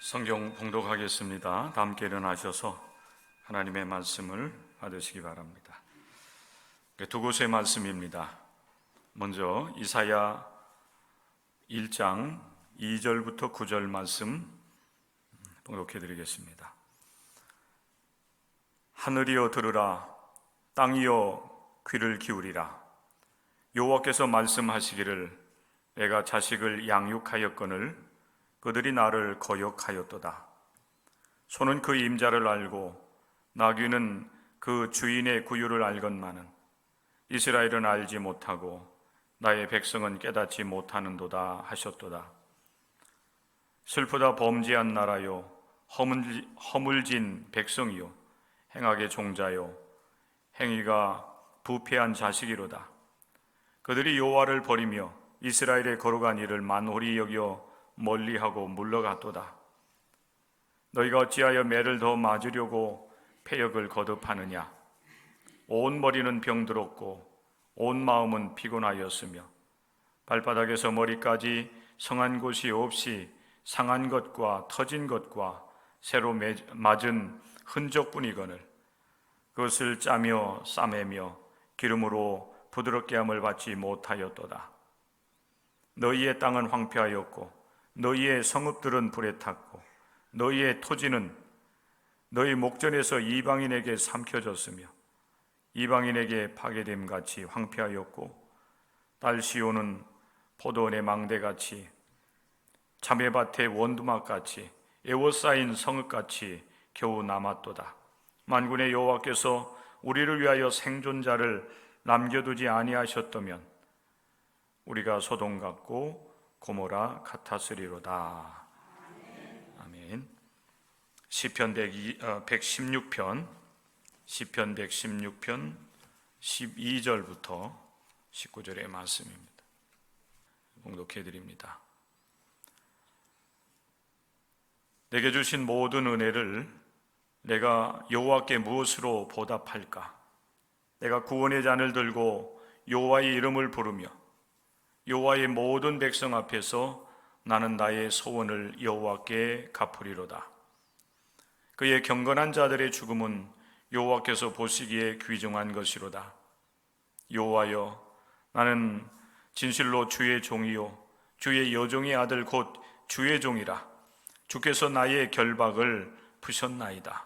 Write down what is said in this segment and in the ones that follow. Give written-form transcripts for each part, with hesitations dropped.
성경 봉독하겠습니다. 다 함께 일어나셔서 하나님의 말씀을 받으시기 바랍니다. 두 곳의 말씀입니다. 먼저 이사야 1장 2절부터 9절 말씀 봉독해 드리겠습니다. 하늘이여 들으라, 땅이여 귀를 기울이라. 여호와께서 말씀하시기를 내가 자식을 양육하였거늘 그들이 나를 거역하였도다. 소는 그 임자를 알고 나귀는 그 주인의 구유를 알건만은 이스라엘은 알지 못하고 나의 백성은 깨닫지 못하는도다 하셨도다. 슬프다 범죄한 나라요, 허물진 백성이요, 행악의 종자요, 행위가 부패한 자식이로다. 그들이 여호와를 버리며 이스라엘의 거룩한 이를 만홀히 여겨 멀리하고 물러갔도다. 너희가 어찌하여 매를 더 맞으려고 패역을 거듭하느냐? 온 머리는 병들었고 온 마음은 피곤하였으며 발바닥에서 머리까지 성한 곳이 없이 상한 것과 터진 것과 새로 맞은 흔적뿐이거늘 그것을 짜며 싸매며 기름으로 부드럽게 함을 받지 못하였도다. 너희의 땅은 황폐하였고 너희의 성읍들은 불에 탔고 너희의 토지는 너희 목전에서 이방인에게 삼켜졌으며 이방인에게 파괴됨같이 황폐하였고 딸 시온은 포도원의 망대같이 자매밭의 원두막같이 에워싸인 성읍같이 겨우 남았도다. 만군의 여호와께서 우리를 위하여 생존자를 남겨두지 아니하셨다면 우리가 소돔 같고 고모라 같았으리로다. 아멘. 시편 116편 12절부터 19절의 말씀입니다. 봉독해 드립니다. 내게 주신 모든 은혜를 내가 여호와께 무엇으로 보답할까? 내가 구원의 잔을 들고 여호와의 이름을 부르며 여호와의 모든 백성 앞에서 나는 나의 소원을 여호와께 갚으리로다. 그의 경건한 자들의 죽음은 여호와께서 보시기에 귀중한 것이로다. 여호와여, 나는 진실로 주의 종이요 주의 여종의 아들 곧 주의 종이라. 주께서 나의 결박을 푸셨나이다.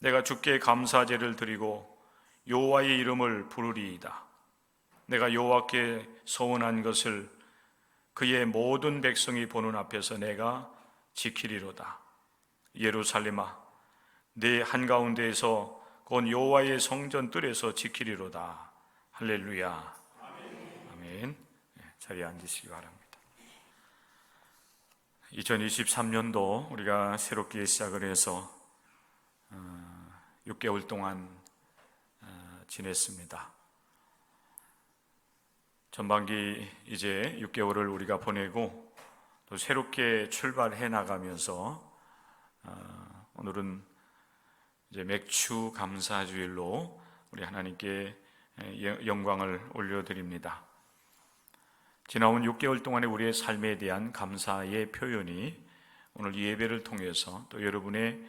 내가 주께 감사제를 드리고 여호와의 이름을 부르리이다. 내가 여호와께 서원한 것을 그의 모든 백성이 보는 앞에서 내가 지키리로다. 예루살렘아, 내 한가운데에서 곧 여호와의 성전 뜰에서 지키리로다. 할렐루야. 아멘. 자리에 앉으시기 바랍니다. 2023년도 우리가 새롭게 시작을 해서 6개월 동안 지냈습니다. 전반기 이제 6개월을 우리가 보내고 또 새롭게 출발해 나가면서 오늘은 이제 맥주 감사주일로 우리 하나님께 영광을 올려드립니다. 지나온 6개월 동안의 우리의 삶에 대한 감사의 표현이 오늘 예배를 통해서 또 여러분의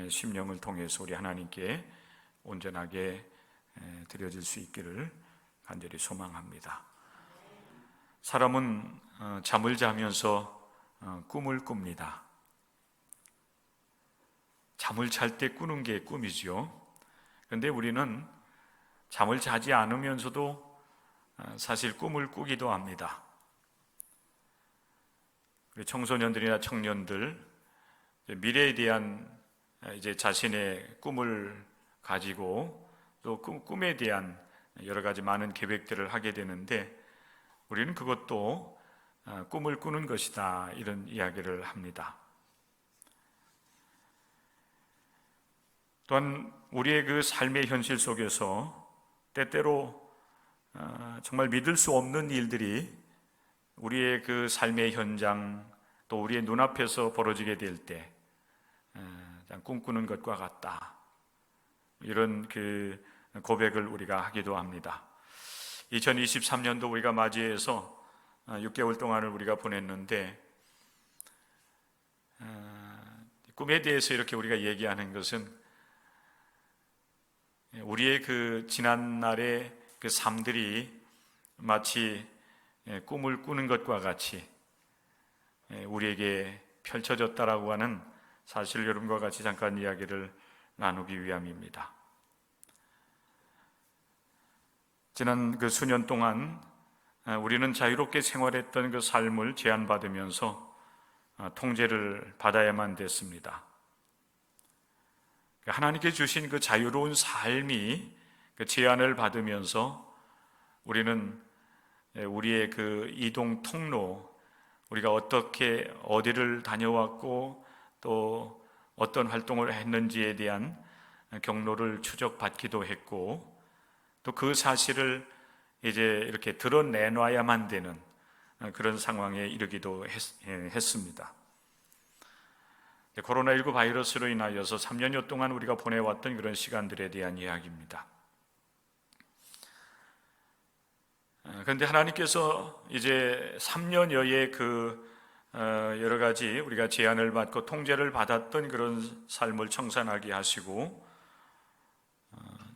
심령을 통해서 우리 하나님께 온전하게 드려질 수 있기를 간절히 소망합니다. 사람은 잠을 자면서 꿈을 꿉니다. 잠을 잘 때 꾸는 게 꿈이죠. 그런데 우리는 잠을 자지 않으면서도 사실 꿈을 꾸기도 합니다. 우리 청소년들이나 청년들 미래에 대한 이제 자신의 꿈을 가지고 또 꿈에 대한 여러 가지 많은 계획들을 하게 되는데 우리는 그것도 꿈을 꾸는 것이다 이런 이야기를 합니다. 또한 우리의 그 삶의 현실 속에서 때때로 정말 믿을 수 없는 일들이 우리의 그 삶의 현장 또 우리의 눈앞에서 벌어지게 될 때 꿈꾸는 것과 같다 이런 그 고백을 우리가 하기도 합니다. 2023년도 우리가 맞이해서 6개월 동안을 우리가 보냈는데 꿈에 대해서 이렇게 우리가 얘기하는 것은 우리의 그 지난날의 그 삶들이 마치 꿈을 꾸는 것과 같이 우리에게 펼쳐졌다라고 하는 사실, 여러분과 같이 잠깐 이야기를 나누기 위함입니다. 지난 그 수년 동안 우리는 자유롭게 생활했던 그 삶을 제한받으면서 통제를 받아야만 됐습니다. 하나님께 주신 그 자유로운 삶이 그 제한을 받으면서 우리는 우리의 그 이동 통로, 우리가 어떻게 어디를 다녀왔고 또 어떤 활동을 했는지에 대한 경로를 추적받기도 했고, 또 그 사실을 이제 이렇게 드러내놔야만 되는 그런 상황에 이르기도 했습니다. 코로나19 바이러스로 인하여서 3년여 동안 우리가 보내왔던 그런 시간들에 대한 이야기입니다. 그런데 하나님께서 이제 3년여의 그 여러 가지 우리가 제한을 받고 통제를 받았던 그런 삶을 청산하게 하시고,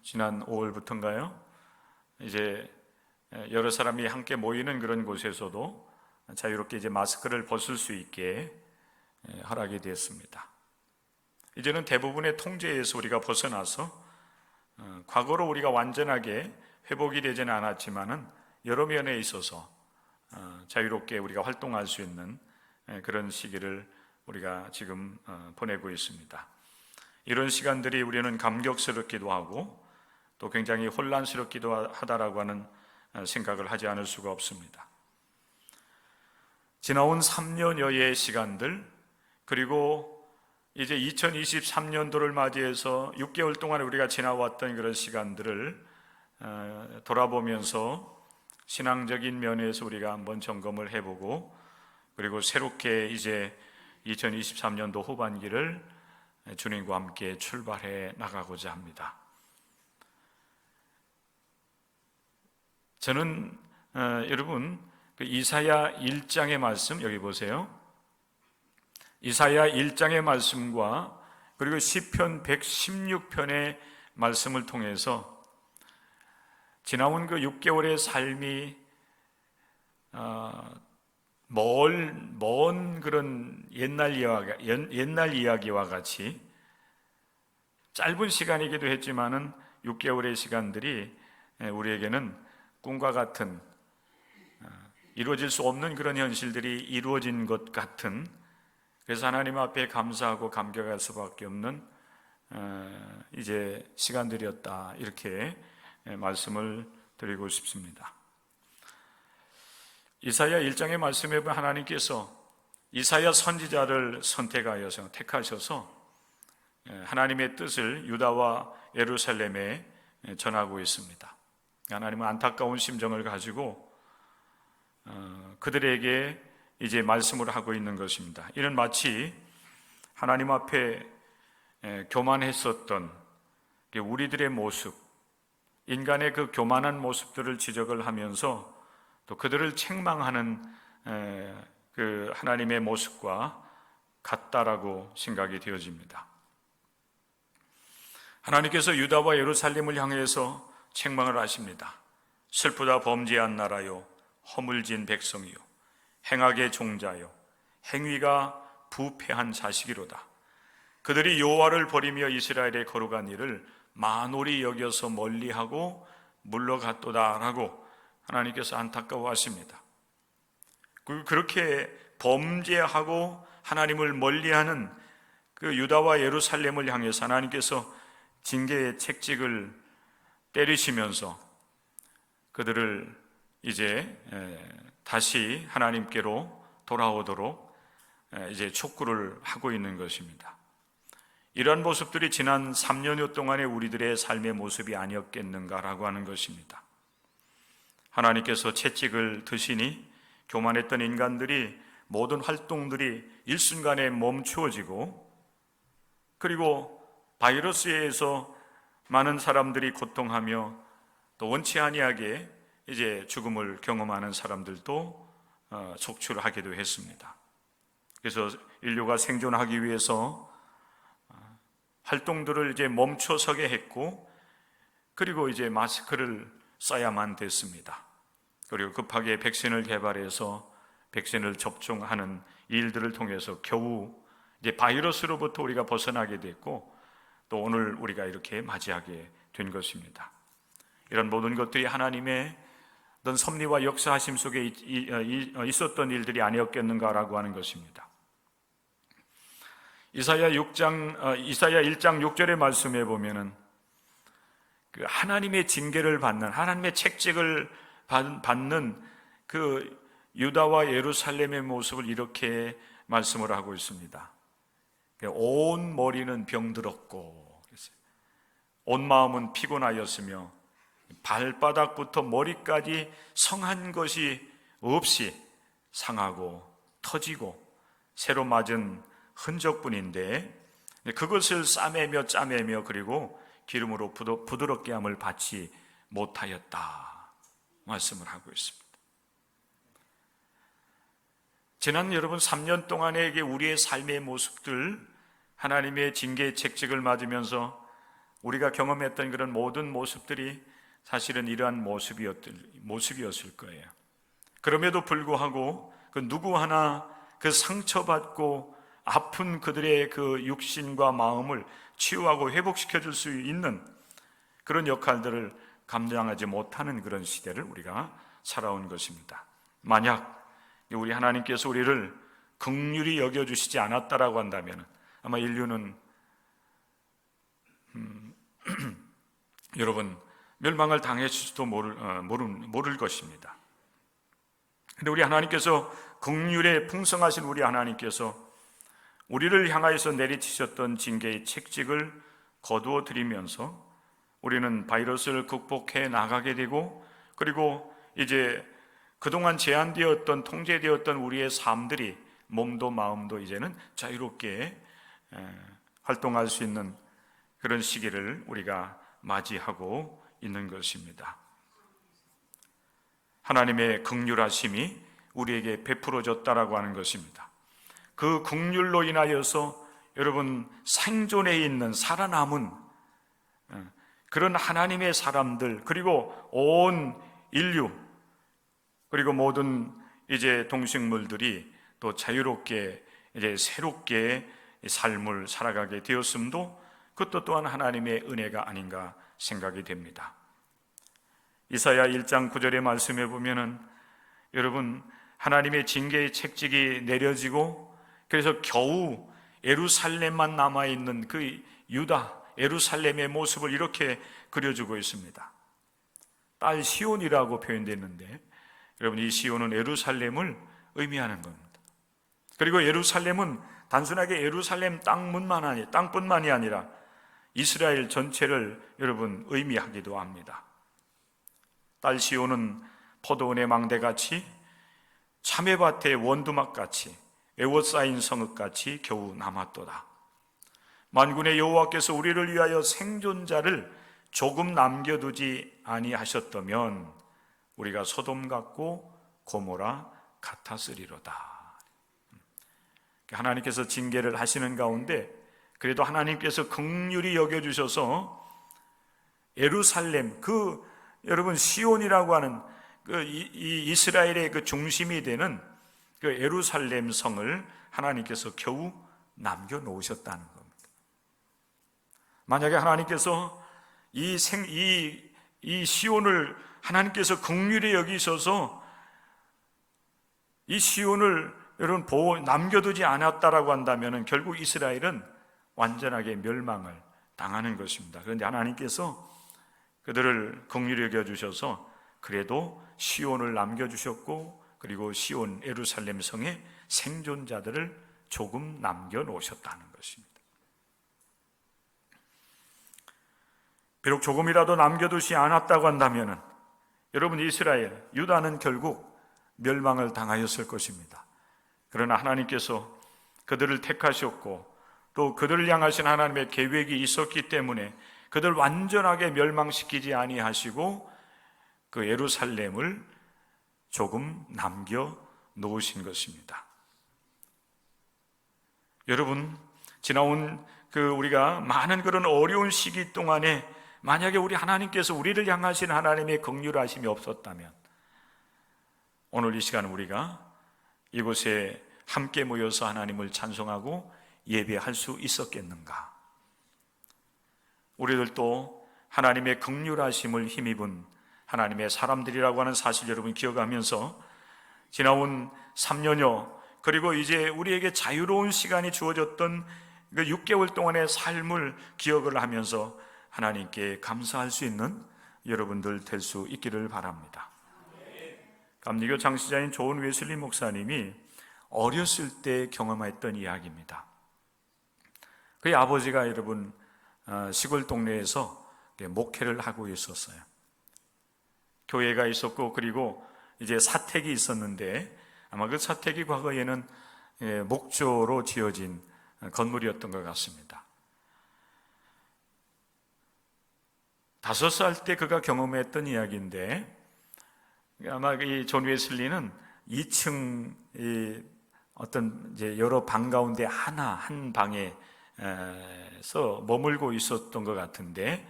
지난 5월부터인가요? 이제 여러 사람이 함께 모이는 그런 곳에서도 자유롭게 이제 마스크를 벗을 수 있게 허락이 되었습니다. 이제는 대부분의 통제에서 우리가 벗어나서 과거로 우리가 완전하게 회복이 되지는 않았지만은 여러 면에 있어서 자유롭게 우리가 활동할 수 있는 그런 시기를 우리가 지금 보내고 있습니다. 이런 시간들이 우리는 감격스럽기도 하고 또 굉장히 혼란스럽기도 하다라고 하는 생각을 하지 않을 수가 없습니다. 지나온 3년여의 시간들, 그리고 이제 2023년도를 맞이해서 6개월 동안 우리가 지나왔던 그런 시간들을 돌아보면서 신앙적인 면에서 우리가 한번 점검을 해보고, 그리고 새롭게 이제 2023년도 후반기를 주님과 함께 출발해 나가고자 합니다. 저는 여러분 그 이사야 1장의 말씀, 여기 보세요. 이사야 1장의 말씀과 그리고 시편 116편의 말씀을 통해서 지나온 그 6개월의 삶이 먼 그런 옛날 이야기와 같이 짧은 시간이기도 했지만은 6개월의 시간들이 우리에게는 꿈과 같은, 이루어질 수 없는 그런 현실들이 이루어진 것 같은, 그래서 하나님 앞에 감사하고 감격할 수밖에 없는 이제 시간들이었다, 이렇게 말씀을 드리고 싶습니다. 이사야 1장의 말씀에 보면 하나님께서 이사야 선지자를 선택하여서 택하셔서 하나님의 뜻을 유다와 예루살렘에 전하고 있습니다. 하나님은 안타까운 심정을 가지고 그들에게 이제 말씀을 하고 있는 것입니다. 이는 마치 하나님 앞에 교만했었던 우리들의 모습, 인간의 그 교만한 모습들을 지적을 하면서 또 그들을 책망하는 그 하나님의 모습과 같다라고 생각이 되어집니다. 하나님께서 유다와 예루살렘을 향해서 책망을 하십니다. 슬프다 범죄한 나라요, 허물진 백성이요, 행악의 종자요, 행위가 부패한 자식이로다. 그들이 여호와를 버리며 이스라엘의 거룩한 일을 만홀히 여겨서 멀리하고 물러갔도다라고 하나님께서 안타까워하십니다. 그렇게 범죄하고 하나님을 멀리하는 그 유다와 예루살렘을 향해서 하나님께서 징계의 책찍을 때리시면서 그들을 이제 다시 하나님께로 돌아오도록 이제 촉구를 하고 있는 것입니다. 이러한 모습들이 지난 3년여 동안의 우리들의 삶의 모습이 아니었겠는가라고 하는 것입니다. 하나님께서 채찍을 드시니 교만했던 인간들이 모든 활동들이 일순간에 멈추어지고, 그리고 바이러스에 의해서 많은 사람들이 고통하며 또 원치 아니하게 이제 죽음을 경험하는 사람들도 속출하기도 했습니다. 그래서 인류가 생존하기 위해서 활동들을 이제 멈춰서게 했고, 그리고 이제 마스크를 써야만 됐습니다. 그리고 급하게 백신을 개발해서 백신을 접종하는 일들을 통해서 겨우 이제 바이러스로부터 우리가 벗어나게 됐고, 또 오늘 우리가 이렇게 맞이하게 된 것입니다. 이런 모든 것들이 하나님의 어떤 섭리와 역사하심 속에 있었던 일들이 아니었겠는가라고 하는 것입니다. 이사야 1장 6절의 말씀에 보면은 그 하나님의 징계를 받는, 하나님의 책직을 받는 그 유다와 예루살렘의 모습을 이렇게 말씀을 하고 있습니다. 온 머리는 병들었고, 온 마음은 피곤하였으며 발바닥부터 머리까지 성한 것이 없이 상하고 터지고 새로 맞은 흔적뿐인데, 그것을 짜매며 그리고 기름으로 부드럽게 함을 받지 못하였다 말씀을 하고 있습니다. 지난 여러분 3년 동안의 우리의 삶의 모습들, 하나님의 징계 책직을 맞으면서 우리가 경험했던 그런 모든 모습들이 사실은 이러한 모습이었을 거예요. 그럼에도 불구하고 그 누구 하나 그 상처받고 아픈 그들의 그 육신과 마음을 치유하고 회복시켜 줄 수 있는 그런 역할들을 감당하지 못하는 그런 시대를 우리가 살아온 것입니다. 만약 우리 하나님께서 우리를 긍휼히 여겨주시지 않았다라고 한다면 아마 인류는 여러분 멸망을 당했을지도 모를 것입니다. 그런데 우리 하나님께서 긍휼에 풍성하신 우리 하나님께서 우리를 향하여서 내리치셨던 징계의 책직을 거두어 드리면서 우리는 바이러스를 극복해 나가게 되고, 그리고 이제 그동안 제한되었던, 통제되었던 우리의 삶들이, 몸도 마음도 이제는 자유롭게 활동할 수 있는 그런 시기를 우리가 맞이하고 있는 것입니다. 하나님의 긍휼하심이 우리에게 베풀어졌다라고 하는 것입니다. 그 긍휼로 인하여서 여러분 생존해 있는, 살아남은 그런 하나님의 사람들, 그리고 온 인류, 그리고 모든 이제 동식물들이 또 자유롭게 이제 새롭게 삶을 살아가게 되었음도 그것도 또한 하나님의 은혜가 아닌가 생각이 됩니다. 이사야 1장 9절의 말씀에 보면은 여러분 하나님의 징계의 책직이 내려지고, 그래서 겨우 예루살렘만 남아있는 그 유다, 예루살렘의 모습을 이렇게 그려주고 있습니다. 딸 시온이라고 표현됐는데, 여러분 이 시온은 예루살렘을 의미하는 겁니다. 그리고 예루살렘은 단순하게 예루살렘 땅뿐만이 아니라 이스라엘 전체를 여러분 의미하기도 합니다. 딸 시온은 포도원의 망대같이, 참외밭의 원두막같이, 에워싸인 성읍같이 겨우 남았도다. 만군의 여호와께서 우리를 위하여 생존자를 조금 남겨두지 아니하셨다면 우리가 소돔 같고 고모라 같았으리로다. 하나님께서 징계를 하시는 가운데 그래도 하나님께서 긍휼히 여겨주셔서 예루살렘, 그 여러분 시온이라고 하는 그 이스라엘의 그 중심이 되는 그 예루살렘 성을 하나님께서 겨우 남겨놓으셨다는 겁니다. 만약에 하나님께서 이 시온을 하나님께서 긍휼히 여기셔서 이 시온을 여러분 남겨두지 않았다라고 한다면 결국 이스라엘은 완전하게 멸망을 당하는 것입니다. 그런데 하나님께서 그들을 긍휼히 여겨주셔서 그래도 시온을 남겨주셨고, 그리고 시온 예루살렘 성에 생존자들을 조금 남겨놓으셨다는 것입니다. 비록 조금이라도 남겨두지 않았다고 한다면 여러분 이스라엘, 유다는 결국 멸망을 당하였을 것입니다. 그러나 하나님께서 그들을 택하셨고 또 그들을 향하신 하나님의 계획이 있었기 때문에 그들을 완전하게 멸망시키지 아니하시고 그 예루살렘을 조금 남겨 놓으신 것입니다. 여러분, 지나온 우리가 많은 그런 어려운 시기 동안에 만약에 우리 하나님께서 우리를 향하신 하나님의 긍휼하심이 없었다면 오늘 이 시간 우리가 이곳에 함께 모여서 하나님을 찬송하고 예배할 수 있었겠는가? 우리들도 하나님의 긍휼하심을 힘입은 하나님의 사람들이라고 하는 사실 여러분 기억하면서 지나온 3년여 그리고 이제 우리에게 자유로운 시간이 주어졌던 그 6개월 동안의 삶을 기억을 하면서 하나님께 감사할 수 있는 여러분들 될 수 있기를 바랍니다. 감리교 창시자인 존 웨슬리 목사님이 어렸을 때 경험했던 이야기입니다. 그의 아버지가 여러분 시골 동네에서 목회를 하고 있었어요. 교회가 있었고 그리고 이제 사택이 있었는데 아마 그 사택이 과거에는 목조로 지어진 건물이었던 것 같습니다. 5살 때 그가 경험했던 이야기인데 아마 이 존 웨슬리는 2층 어떤 이제 여러 방 가운데 한 방에서 머물고 있었던 것 같은데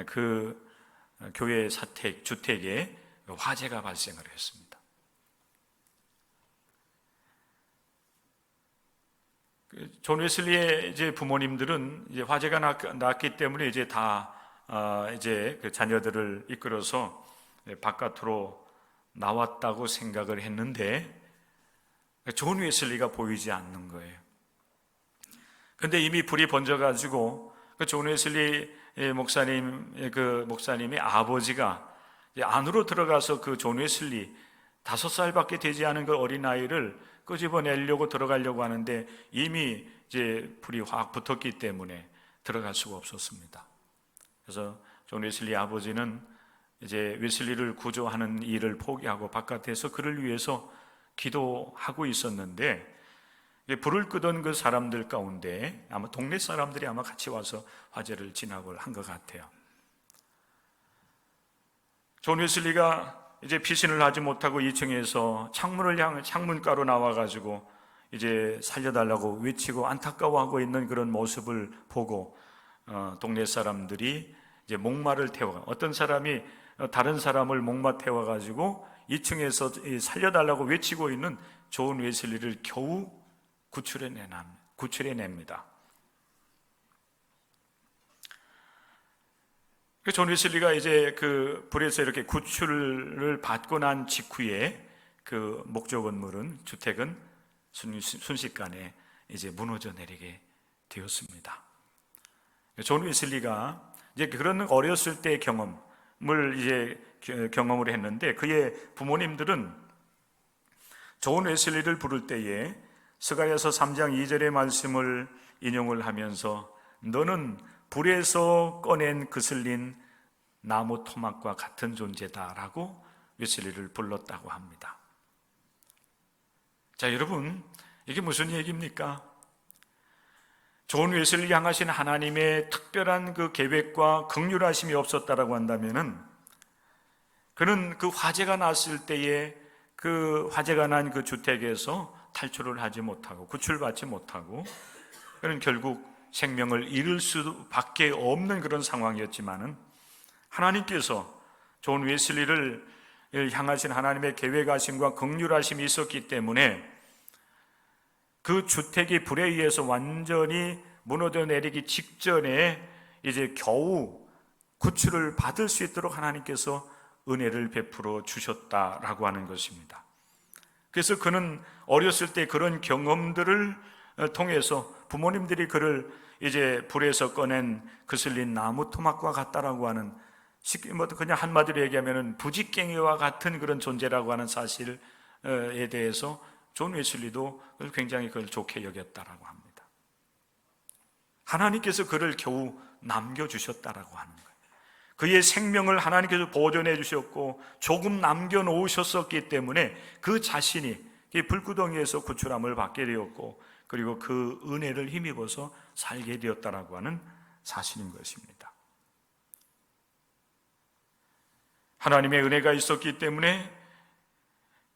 그 교회 사택 주택에 화재가 발생을 했습니다. 존 웨슬리의 이제 부모님들은 이제 화재가 났기 때문에 이제 다 이제 그 자녀들을 이끌어서 바깥으로 나왔다고 생각을 했는데 존 웨슬리가 보이지 않는 거예요. 그런데 이미 불이 번져가지고 존 웨슬리 목사님의 아버지가 안으로 들어가서 그 존 웨슬리 5살밖에 되지 않은 그 어린아이를 끄집어내려고 들어가려고 하는데 이미 이제 불이 확 붙었기 때문에 들어갈 수가 없었습니다. 그래서 존 웨슬리 아버지는 이제 웨슬리를 구조하는 일을 포기하고 바깥에서 그를 위해서 기도하고 있었는데 불을 끄던 그 사람들 가운데 아마 동네 사람들이 아마 같이 와서 화재를 진압을 한 것 같아요. 존 웨슬리가 이제 피신을 하지 못하고 2층에서 창문가로 나와가지고 이제 살려달라고 외치고 안타까워하고 있는 그런 모습을 보고 동네 사람들이 이제 목마를 태워 어떤 사람이 다른 사람을 목마 태워가지고 2층에서 살려달라고 외치고 있는 존 웨슬리를 겨우 구출해냅니다. 존 웨슬리가 이제 그 불에서 이렇게 구출을 받고 난 직후에 그 목조 건물은 주택은 순식간에 이제 무너져 내리게 되었습니다. 존 웨슬리가 이제 그런 어렸을 때의 경험을 이제 경험을 했는데 그의 부모님들은 존 웨슬리를 부를 때에 스가랴서 3장 2절의 말씀을 인용을 하면서 너는 불에서 꺼낸 그슬린 나무 토막과 같은 존재다라고 웨슬리를 불렀다고 합니다. 자, 여러분, 이게 무슨 얘기입니까? 존 웨슬리 향하신 하나님의 특별한 그 계획과 긍휼하심이 없었다라고 한다면은 그는 그 화재가 났을 때에 그 화재가 난 그 주택에서 탈출을 하지 못하고 구출받지 못하고 그는 결국 생명을 잃을 수밖에 없는 그런 상황이었지만은 하나님께서 존 웨슬리를 향하신 하나님의 계획하심과 긍휼하심이 있었기 때문에 그 주택이 불에 의해서 완전히 무너져 내리기 직전에 이제 겨우 구출을 받을 수 있도록 하나님께서 은혜를 베풀어 주셨다라고 하는 것입니다. 그래서 그는 어렸을 때 그런 경험들을 통해서 부모님들이 그를 이제 불에서 꺼낸 그슬린 나무 토막과 같다라고 하는 그냥 한마디로 얘기하면 부직갱이와 같은 그런 존재라고 하는 사실에 대해서 존 웨슬리도 굉장히 그걸 좋게 여겼다라고 합니다. 하나님께서 그를 겨우 남겨주셨다라고 하는 거예요. 그의 생명을 하나님께서 보존해 주셨고 조금 남겨놓으셨었기 때문에 그 자신이 불구덩이에서 구출함을 받게 되었고 그리고 그 은혜를 힘입어서 살게 되었다라고 하는 사실인 것입니다. 하나님의 은혜가 있었기 때문에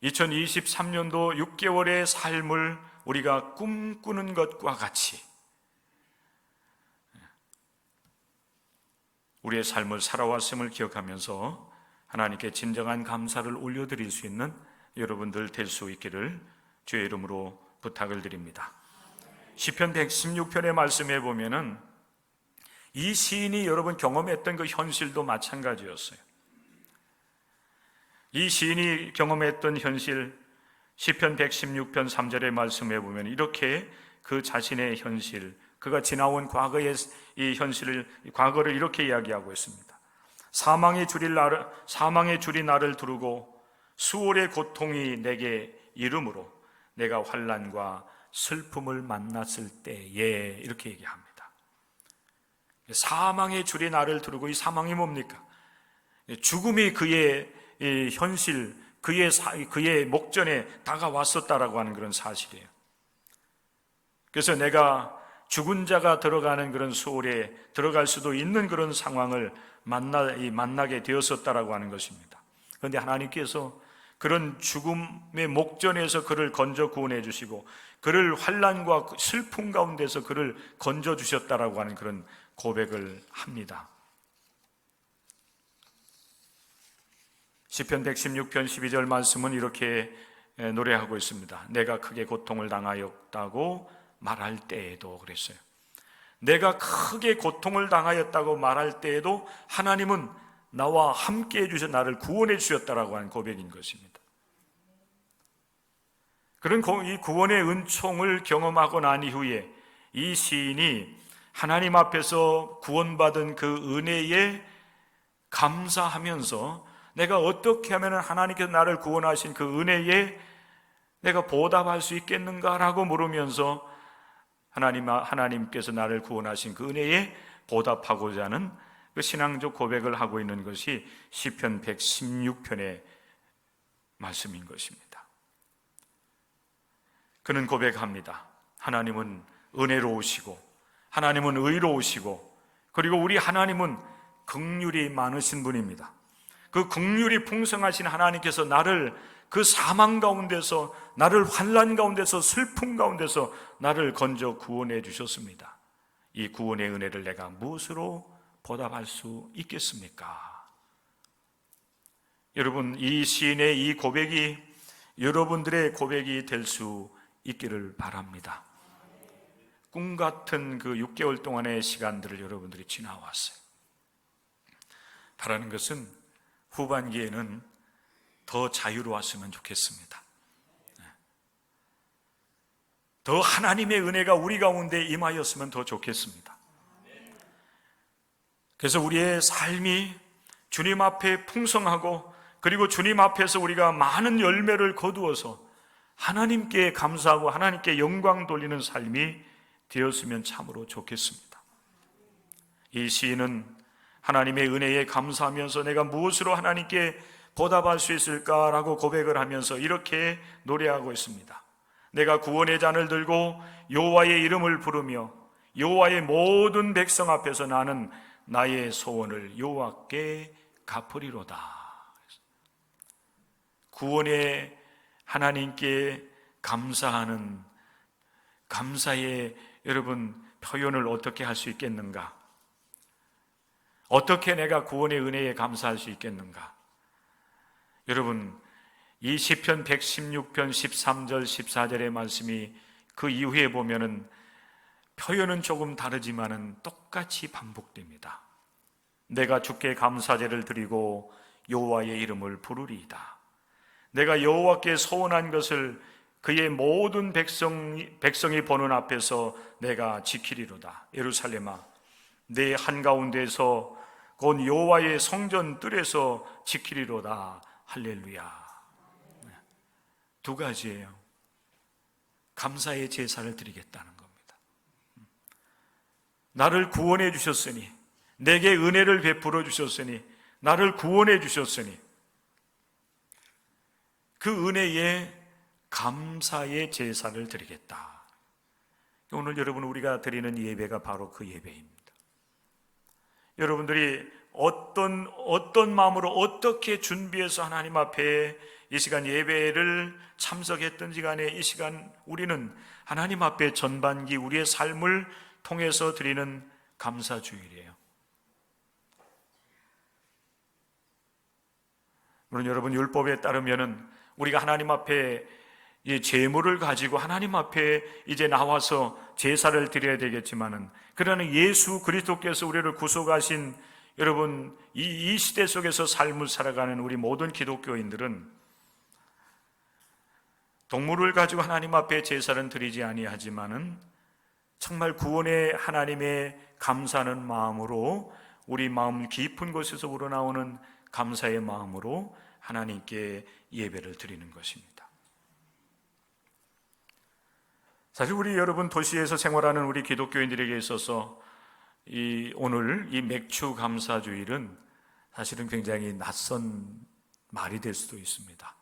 2023년도 6개월의 삶을 우리가 꿈꾸는 것과 같이 우리의 삶을 살아왔음을 기억하면서 하나님께 진정한 감사를 올려드릴 수 있는 여러분들 될 수 있기를 주의 이름으로 부탁을 드립니다. 시편 116편의 말씀에 보면은 이 시인이 여러분 경험했던 그 현실도 마찬가지였어요. 이 시인이 경험했던 현실, 시편 116편 3절의 말씀에 보면 이렇게 그 자신의 현실, 그가 지나온 과거의 이 현실을, 과거를 이렇게 이야기하고 있습니다. 사망의 줄이 나를 두르고 수월의 고통이 내게 이름으로 내가 환난과 슬픔을 만났을 때에, 이렇게 얘기합니다. 사망의 줄이 나를 두르고, 이 사망이 뭡니까? 죽음이 그의 현실, 그의 목전에 다가왔었다라고 하는 그런 사실이에요. 그래서 내가 죽은 자가 들어가는 그런 수월에 들어갈 수도 있는 그런 상황을 만나게 되었었다라고 하는 것입니다. 그런데 하나님께서 그런 죽음의 목전에서 그를 건져 구원해 주시고 그를 환난과 슬픔 가운데서 그를 건져 주셨다라고 하는 그런 고백을 합니다. 시편 116편 12절 말씀은 이렇게 노래하고 있습니다. 내가 크게 고통을 당하였다고 말할 때에도, 그랬어요. 내가 크게 고통을 당하였다고 말할 때에도 하나님은 나와 함께 해주셔 나를 구원해 주셨다라고 하는 고백인 것입니다. 그런 이 구원의 은총을 경험하고 난 이후에 이 시인이 하나님 앞에서 구원받은 그 은혜에 감사하면서 내가 어떻게 하면 하나님께서 나를 구원하신 그 은혜에 내가 보답할 수 있겠는가라고 물으면서 하나님께서 나를 구원하신 그 은혜에 보답하고자 하는 그 신앙적 고백을 하고 있는 것이 시편 116편의 말씀인 것입니다. 그는 고백합니다. 하나님은 은혜로우시고 하나님은 의로우시고 그리고 우리 하나님은 긍휼이 많으신 분입니다. 그 긍휼이 풍성하신 하나님께서 나를 그 사망 가운데서, 나를 환난 가운데서, 슬픔 가운데서 나를 건져 구원해 주셨습니다. 이 구원의 은혜를 내가 무엇으로 보답할 수 있겠습니까? 여러분, 이 시인의 이 고백이 여러분들의 고백이 될 수 있기를 바랍니다. 꿈 같은 그 6개월 동안의 시간들을 여러분들이 지나왔어요. 바라는 것은 후반기에는 더 자유로웠으면 좋겠습니다. 더 하나님의 은혜가 우리 가운데 임하였으면 더 좋겠습니다. 그래서 우리의 삶이 주님 앞에 풍성하고 그리고 주님 앞에서 우리가 많은 열매를 거두어서 하나님께 감사하고 하나님께 영광 돌리는 삶이 되었으면 참으로 좋겠습니다. 이 시인은 하나님의 은혜에 감사하면서 내가 무엇으로 하나님께 보답할 수 있을까라고 고백을 하면서 이렇게 노래하고 있습니다. 내가 구원의 잔을 들고 여호와의 이름을 부르며 여호와의 모든 백성 앞에서 나는 나의 소원을 여호와께 갚으리로다. 구원의 하나님께 감사하는 감사의 여러분 표현을 어떻게 할 수 있겠는가? 어떻게 내가 구원의 은혜에 감사할 수 있겠는가? 여러분, 이 시편 116편 13절 14절의 말씀이 그 이후에 보면은 표현은 조금 다르지만은 똑같이 반복됩니다. 내가 주께 감사제를 드리고 여호와의 이름을 부르리이다. 내가 여호와께 소원한 것을 그의 모든 백성이 보는 앞에서 내가 지키리로다. 예루살렘아, 내 한가운데서 곧 여호와의 성전 뜰에서 지키리로다. 할렐루야. 두 가지예요. 감사의 제사를 드리겠다는 겁니다. 나를 구원해 주셨으니, 내게 은혜를 베풀어 주셨으니, 나를 구원해 주셨으니 그 은혜에 감사의 제사를 드리겠다. 오늘 여러분 우리가 드리는 예배가 바로 그 예배입니다. 여러분들이 어떤 마음으로 어떻게 준비해서 하나님 앞에 이 시간 예배를 참석했든지 간에 이 시간 우리는 하나님 앞에 전반기 우리의 삶을 통해서 드리는 감사주일이에요. 물론 여러분 율법에 따르면은 우리가 하나님 앞에 이 제물을 가지고 하나님 앞에 이제 나와서 제사를 드려야 되겠지만은, 그러나 예수 그리스도께서 우리를 구속하신 여러분 이 시대 속에서 삶을 살아가는 우리 모든 기독교인들은 동물을 가지고 하나님 앞에 제사는 드리지 아니하지만은 정말 구원의 하나님의 감사하는 마음으로, 우리 마음 깊은 곳에서 우러나오는 감사의 마음으로 하나님께 예배를 드리는 것입니다. 사실 우리 여러분 도시에서 생활하는 우리 기독교인들에게 있어서 오늘 이 맥주 감사주일은 사실은 굉장히 낯선 말이 될 수도 있습니다.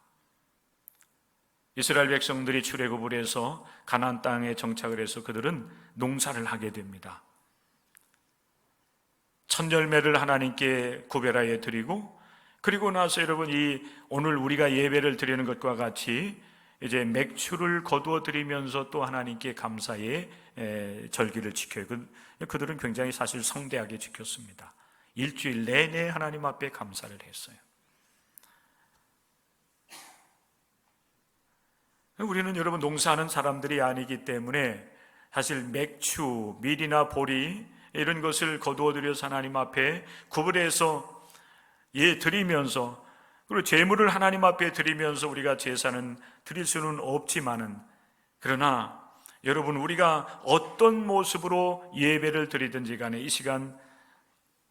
이스라엘 백성들이 출애굽을 해서 가나안 땅에 정착을 해서 그들은 농사를 하게 됩니다. 첫 열매를 하나님께 구별하여 드리고, 그리고 나서 여러분 오늘 우리가 예배를 드리는 것과 같이 이제 맥주를 거두어 드리면서 또 하나님께 감사의 절기를 지켜요. 그들은 굉장히 사실 성대하게 지켰습니다. 일주일 내내 하나님 앞에 감사를 했어요. 우리는 여러분 농사하는 사람들이 아니기 때문에 사실 맥주, 밀이나 보리 이런 것을 거두어 들여서 하나님 앞에 구별해서 드리면서, 그리고 제물을 하나님 앞에 드리면서 우리가 제사는 드릴 수는 없지만은, 그러나 여러분 우리가 어떤 모습으로 예배를 드리든지 간에 이 시간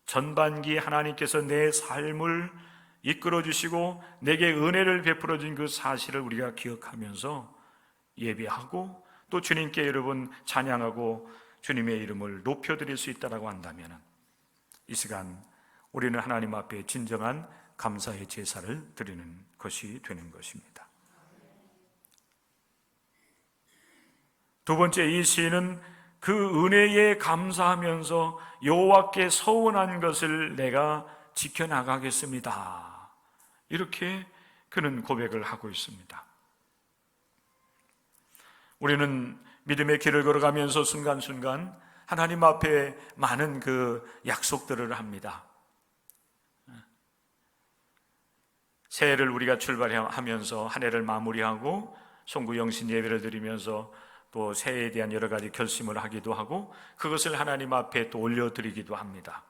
전반기 하나님께서 내 삶을 이끌어 주시고 내게 은혜를 베풀어 준 그 사실을 우리가 기억하면서 예배하고 또 주님께 여러분 찬양하고 주님의 이름을 높여 드릴 수 있다라고 한다면 이 시간 우리는 하나님 앞에 진정한 감사의 제사를 드리는 것이 되는 것입니다. 두 번째, 이 시인은 그 은혜에 감사하면서 여호와께 서원한 것을 내가 지켜나가겠습니다, 이렇게 그는 고백을 하고 있습니다. 우리는 믿음의 길을 걸어가면서 순간순간 하나님 앞에 많은 그 약속들을 합니다. 새해를 우리가 출발하면서 한 해를 마무리하고 송구영신 예배를 드리면서 또 새해에 대한 여러 가지 결심을 하기도 하고 그것을 하나님 앞에 또 올려드리기도 합니다.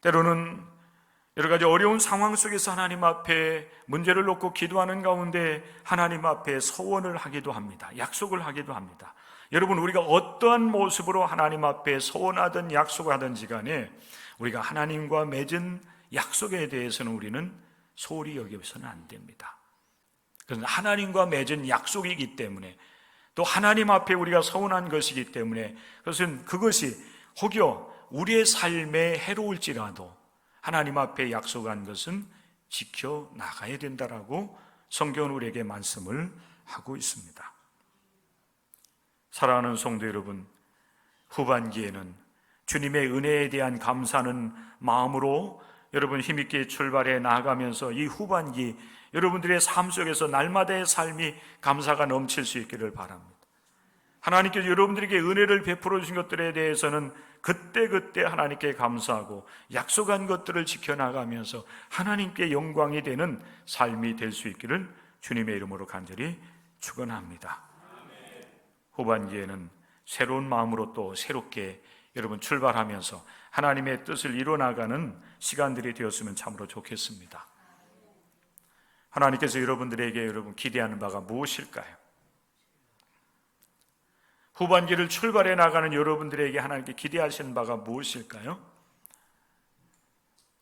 때로는 여러 가지 어려운 상황 속에서 하나님 앞에 문제를 놓고 기도하는 가운데 하나님 앞에 서원을 하기도 합니다. 약속을 하기도 합니다. 여러분, 우리가 어떠한 모습으로 하나님 앞에 서원하든 약속을 하든지 간에 우리가 하나님과 맺은 약속에 대해서는 우리는 소홀히 여겨서는 안 됩니다. 그래서 하나님과 맺은 약속이기 때문에, 또 하나님 앞에 우리가 서원한 것이기 때문에, 그것이 혹여 우리의 삶에 해로울지라도 하나님 앞에 약속한 것은 지켜나가야 된다라고 성경은 우리에게 말씀을 하고 있습니다. 사랑하는 성도 여러분, 후반기에는 주님의 은혜에 대한 감사하는 마음으로 여러분 힘있게 출발해 나아가면서 이 후반기 여러분들의 삶 속에서 날마다의 삶이 감사가 넘칠 수 있기를 바랍니다. 하나님께서 여러분들에게 은혜를 베풀어 주신 것들에 대해서는 그때그때 하나님께 감사하고 약속한 것들을 지켜나가면서 하나님께 영광이 되는 삶이 될 수 있기를 주님의 이름으로 간절히 축원합니다. 후반기에는 새로운 마음으로 또 새롭게 여러분 출발하면서 하나님의 뜻을 이뤄나가는 시간들이 되었으면 참으로 좋겠습니다. 하나님께서 여러분들에게 여러분 기대하는 바가 무엇일까요? 후반기를 출발해 나가는 여러분들에게 하나님께 기대하시는 바가 무엇일까요?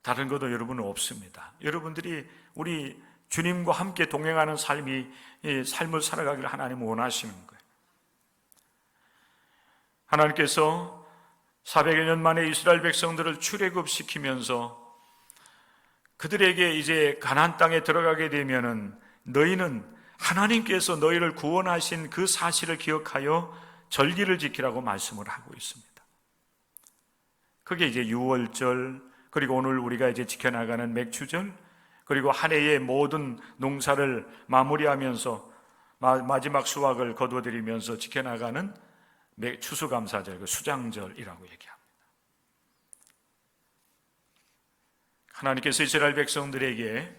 다른 것도 여러분은 없습니다. 여러분들이 우리 주님과 함께 동행하는 삶을 살아가기를 하나님은 원하시는 거예요. 하나님께서 400여 년 만에 이스라엘 백성들을 출애굽시키면서 그들에게 이제 가나안 땅에 들어가게 되면은 너희는 하나님께서 너희를 구원하신 그 사실을 기억하여 절기를 지키라고 말씀을 하고 있습니다. 그게 이제 유월절, 그리고 오늘 우리가 이제 지켜나가는 맥주절, 그리고 한 해의 모든 농사를 마무리하면서 마지막 수확을 거두어들이면서 지켜나가는 추수감사절, 수장절이라고 얘기합니다. 하나님께서 이스라엘 백성들에게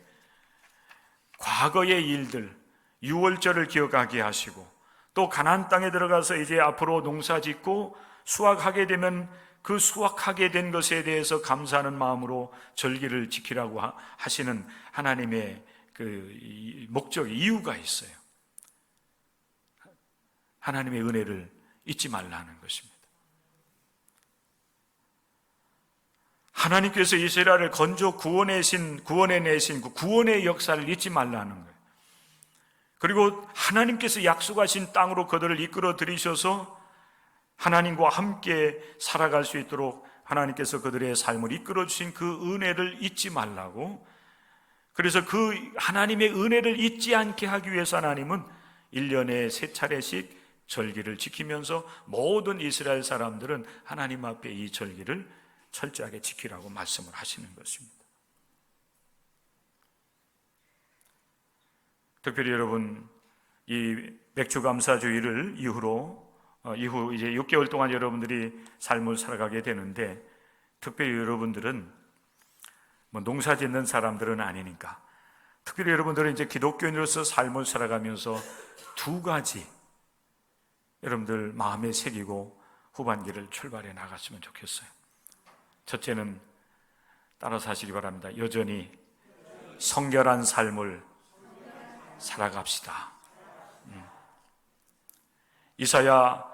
과거의 일들, 유월절을 기억하게 하시고, 또 가나안 땅에 들어가서 이제 앞으로 농사 짓고 수확하게 되면 그 수확하게 된 것에 대해서 감사하는 마음으로 절기를 지키라고 하시는 하나님의 그 목적, 이유가 있어요. 하나님의 은혜를 잊지 말라는 것입니다. 하나님께서 이스라엘을 건져 구원해내신 그 구원의 역사를 잊지 말라는 거예요. 그리고 하나님께서 약속하신 땅으로 그들을 이끌어 들이셔서 하나님과 함께 살아갈 수 있도록 하나님께서 그들의 삶을 이끌어 주신 그 은혜를 잊지 말라고. 그래서 그 하나님의 은혜를 잊지 않게 하기 위해서 하나님은 1년에 3차례씩 절기를 지키면서 모든 이스라엘 사람들은 하나님 앞에 이 절기를 철저하게 지키라고 말씀을 하시는 것입니다. 특별히 여러분, 이 맥주감사주의를 이후 이제 6개월 동안 여러분들이 삶을 살아가게 되는데, 특별히 여러분들은 뭐 농사 짓는 사람들은 아니니까, 특별히 여러분들은 이제 기독교인으로서 삶을 살아가면서 2가지 여러분들 마음에 새기고 후반기를 출발해 나갔으면 좋겠어요. 첫째는 따라서 하시기 바랍니다. 여전히 성결한 삶을 살아갑시다. 이사야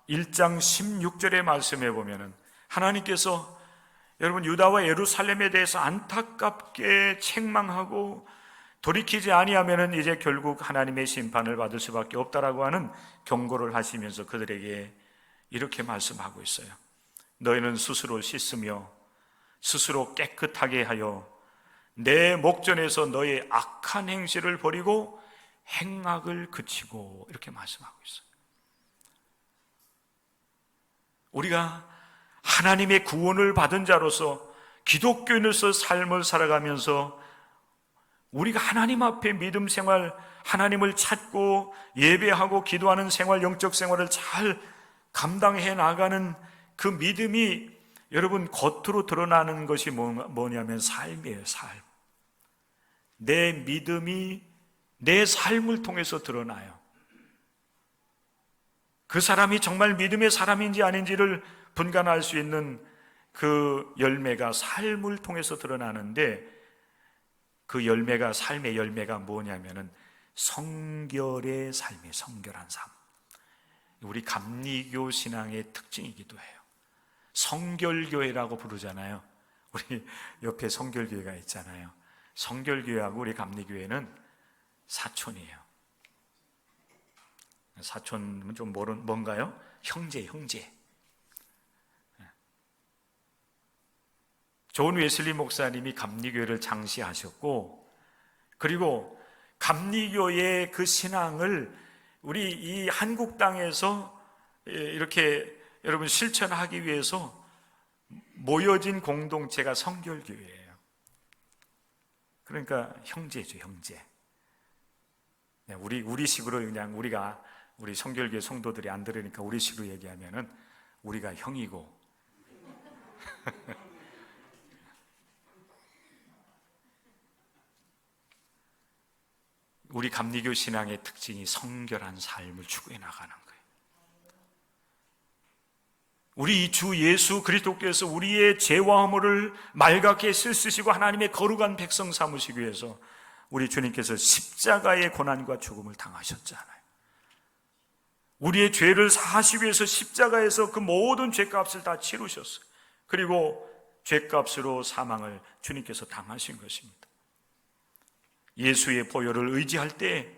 1장 16절의 말씀에 보면은 하나님께서 여러분 유다와 예루살렘에 대해서 안타깝게 책망하고 돌이키지 아니하면은 이제 결국 하나님의 심판을 받을 수밖에 없다라고 하는 경고를 하시면서 그들에게 이렇게 말씀하고 있어요. 너희는 스스로 씻으며 스스로 깨끗하게 하여 내 목전에서 너의 악한 행실을 버리고 행악을 그치고, 이렇게 말씀하고 있어요. 우리가 하나님의 구원을 받은 자로서 기독교인으로서 삶을 살아가면서 우리가 하나님 앞에 믿음 생활, 하나님을 찾고 예배하고 기도하는 생활, 영적 생활을 잘 감당해 나가는 그 믿음이 여러분 겉으로 드러나는 것이 뭐냐면 삶이에요. 삶. 내 믿음이 내 삶을 통해서 드러나요. 그 사람이 정말 믿음의 사람인지 아닌지를 분간할 수 있는 그 열매가 삶을 통해서 드러나는데, 그 열매가, 삶의 열매가 뭐냐면은 성결의 삶이에요. 성결한 삶. 우리 감리교 신앙의 특징이기도 해요. 성결교회라고 부르잖아요. 우리 옆에 성결교회가 있잖아요. 성결교회하고 우리 감리교회는 사촌이에요. 사촌은 좀 뭔가요? 형제. 존 웨슬리 목사님이 감리교회를 창시하셨고, 그리고 감리교회의 그 신앙을 우리 이 한국 땅에서 이렇게 여러분 실천하기 위해서 모여진 공동체가 성결교회예요. 그러니까 형제죠, 형제. 우리식으로 그냥 우리 성결교회 성도들이 안 들으니까 우리식으로 얘기하면은 우리가 형이고 우리 감리교 신앙의 특징이 성결한 삶을 추구해 나가는 거예요. 우리 주 예수 그리스도께서 우리의 죄와 허물을 말갛게 쓸쓰시고 하나님의 거룩한 백성 삼으시기 위해서 우리 주님께서 십자가의 고난과 죽음을 당하셨잖아요. 우리의 죄를 사하시기 위해서 십자가에서 그 모든 죄값을 다 치르셨어요. 그리고 죄값으로 사망을 주님께서 당하신 것입니다. 예수의 보혈을 의지할 때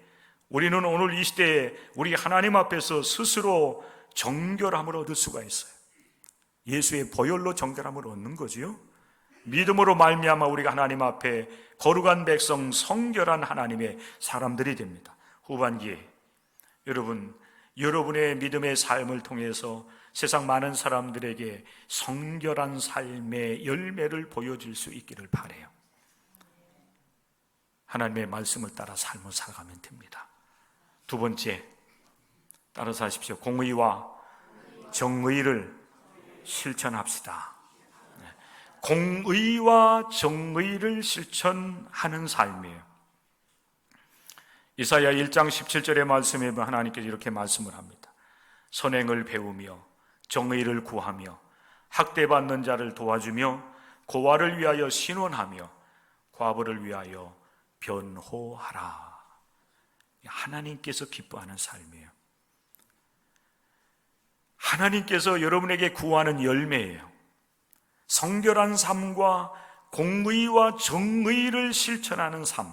우리는 오늘 이 시대에 우리 하나님 앞에서 스스로 정결함을 얻을 수가 있어요. 예수의 보혈로 정결함을 얻는 거지요. 믿음으로 말미암아 우리가 하나님 앞에 거룩한 백성, 성결한 하나님의 사람들이 됩니다. 후반기에 여러분의 믿음의 삶을 통해서 세상 많은 사람들에게 성결한 삶의 열매를 보여줄 수 있기를 바라요. 하나님의 말씀을 따라 삶을 살아가면 됩니다. 2번째, 따라서 하십시오. 공의와 정의를 실천합시다. 공의와 정의를 실천하는 삶이에요. 이사야 1장 17절의 말씀에 하나님께서 이렇게 말씀을 합니다. 선행을 배우며 정의를 구하며 학대받는 자를 도와주며 고아를 위하여 신원하며 과부를 위하여 변호하라. 하나님께서 기뻐하는 삶이에요. 하나님께서 여러분에게 구하는 열매예요. 성결한 삶과 공의와 정의를 실천하는 삶.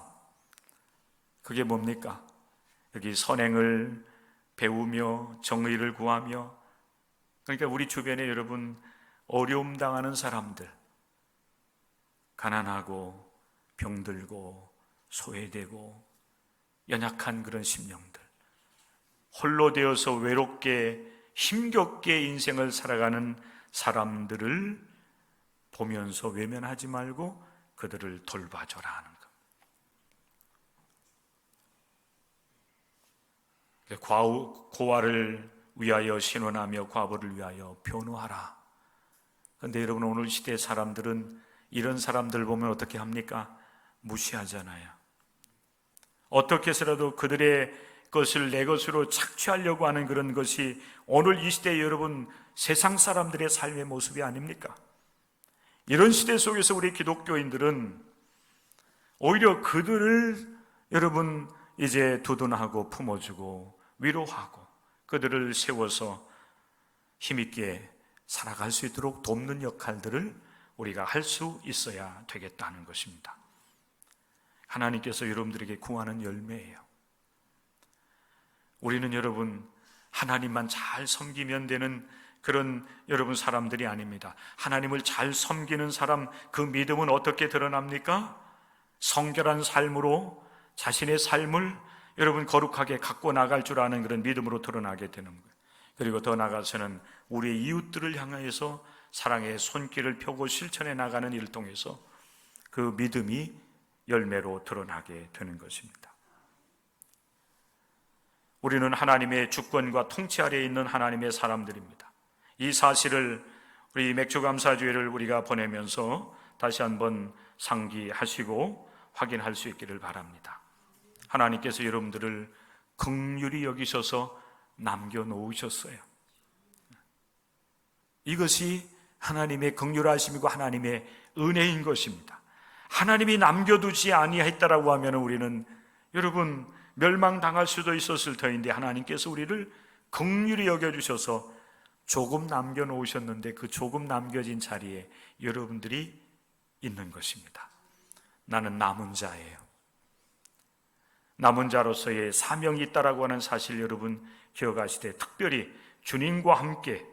그게 뭡니까? 여기 선행을 배우며 정의를 구하며, 그러니까 우리 주변에 여러분 어려움 당하는 사람들, 가난하고 병들고 소외되고 연약한 그런 심령들, 홀로 되어서 외롭게 힘겹게 인생을 살아가는 사람들을 보면서 외면하지 말고 그들을 돌봐줘라 하는 것. 고아를 위하여 신원하며 과부를 위하여 변호하라. 그런데 여러분, 오늘 시대 사람들은 이런 사람들 보면 어떻게 합니까? 무시하잖아요. 어떻게 해서라도 그들의 것을 내 것으로 착취하려고 하는 그런 것이 오늘 이 시대 여러분 세상 사람들의 삶의 모습이 아닙니까? 이런 시대 속에서 우리 기독교인들은 오히려 그들을 여러분 이제 두둔하고 품어주고 위로하고 그들을 세워서 힘있게 살아갈 수 있도록 돕는 역할들을 우리가 할 수 있어야 되겠다는 것입니다. 하나님께서 여러분들에게 구하는 열매예요. 우리는 여러분 하나님만 잘 섬기면 되는 그런 여러분 사람들이 아닙니다. 하나님을 잘 섬기는 사람, 그 믿음은 어떻게 드러납니까? 성결한 삶으로 자신의 삶을 여러분 거룩하게 갖고 나갈 줄 아는 그런 믿음으로 드러나게 되는 거예요. 그리고 더 나아가서는 우리의 이웃들을 향해서 사랑의 손길을 펴고 실천해 나가는 일을 통해서 그 믿음이 열매로 드러나게 되는 것입니다. 우리는 하나님의 주권과 통치 아래에 있는 하나님의 사람들입니다. 이 사실을 우리 맥주감사주일을 우리가 보내면서 다시 한번 상기하시고 확인할 수 있기를 바랍니다. 하나님께서 여러분들을 긍휼히 여기셔서 남겨놓으셨어요. 이것이 하나님의 긍휼하심이고 하나님의 은혜인 것입니다. 하나님이 남겨두지 아니했다라고 하면 우리는 여러분 멸망당할 수도 있었을 터인데 하나님께서 우리를 긍휼히 여겨주셔서 조금 남겨놓으셨는데 그 조금 남겨진 자리에 여러분들이 있는 것입니다. 나는 남은 자예요. 남은 자로서의 사명이 있다라고 하는 사실 여러분 기억하시되, 특별히 주님과 함께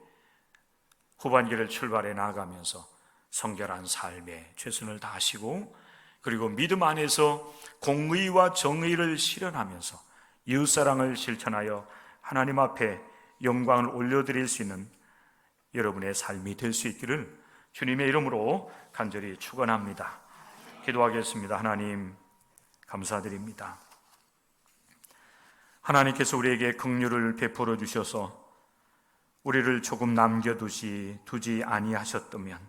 후반기를 출발해 나가면서 성결한 삶에 최선을 다하시고, 그리고 믿음 안에서 공의와 정의를 실현하면서 이웃사랑을 실천하여 하나님 앞에 영광을 올려드릴 수 있는 여러분의 삶이 될 수 있기를 주님의 이름으로 간절히 축원합니다. 기도하겠습니다. 하나님 감사드립니다. 하나님께서 우리에게 긍휼을 베풀어 주셔서 우리를 조금 두지 아니하셨다면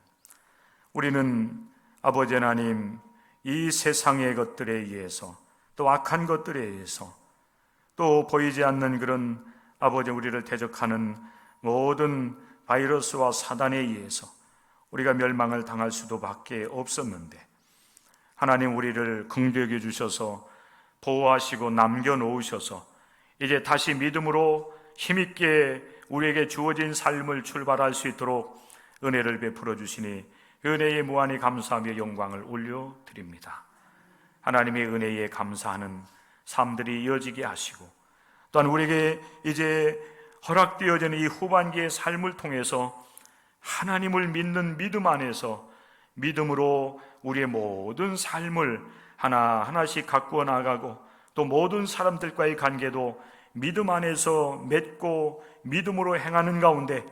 우리는 아버지 하나님 이 세상의 것들에 의해서 또 악한 것들에 의해서 또 보이지 않는 그런 아버지 우리를 대적하는 모든 바이러스와 사단에 의해서 우리가 멸망을 당할 수도 밖에 없었는데 하나님 우리를 긍휼히 여겨 주셔서 보호하시고 남겨놓으셔서 이제 다시 믿음으로 힘있게 우리에게 주어진 삶을 출발할 수 있도록 은혜를 베풀어 주시니 그 은혜에 무한히 감사하며 영광을 올려드립니다. 하나님의 은혜에 감사하는 삶들이 이어지게 하시고 또한 우리에게 이제 허락되어지는 이 후반기의 삶을 통해서 하나님을 믿는 믿음 안에서 믿음으로 우리의 모든 삶을 하나하나씩 가꾸어 나가고 또 모든 사람들과의 관계도 믿음 안에서 맺고 믿음으로 행하는 가운데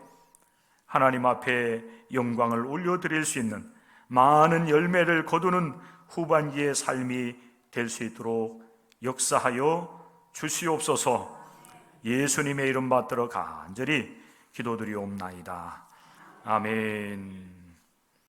하나님 앞에 영광을 올려드릴 수 있는 많은 열매를 거두는 후반기의 삶이 될 수 있도록 역사하여 주시옵소서. 예수님의 이름 받들어 간절히 기도드리옵나이다. 아멘.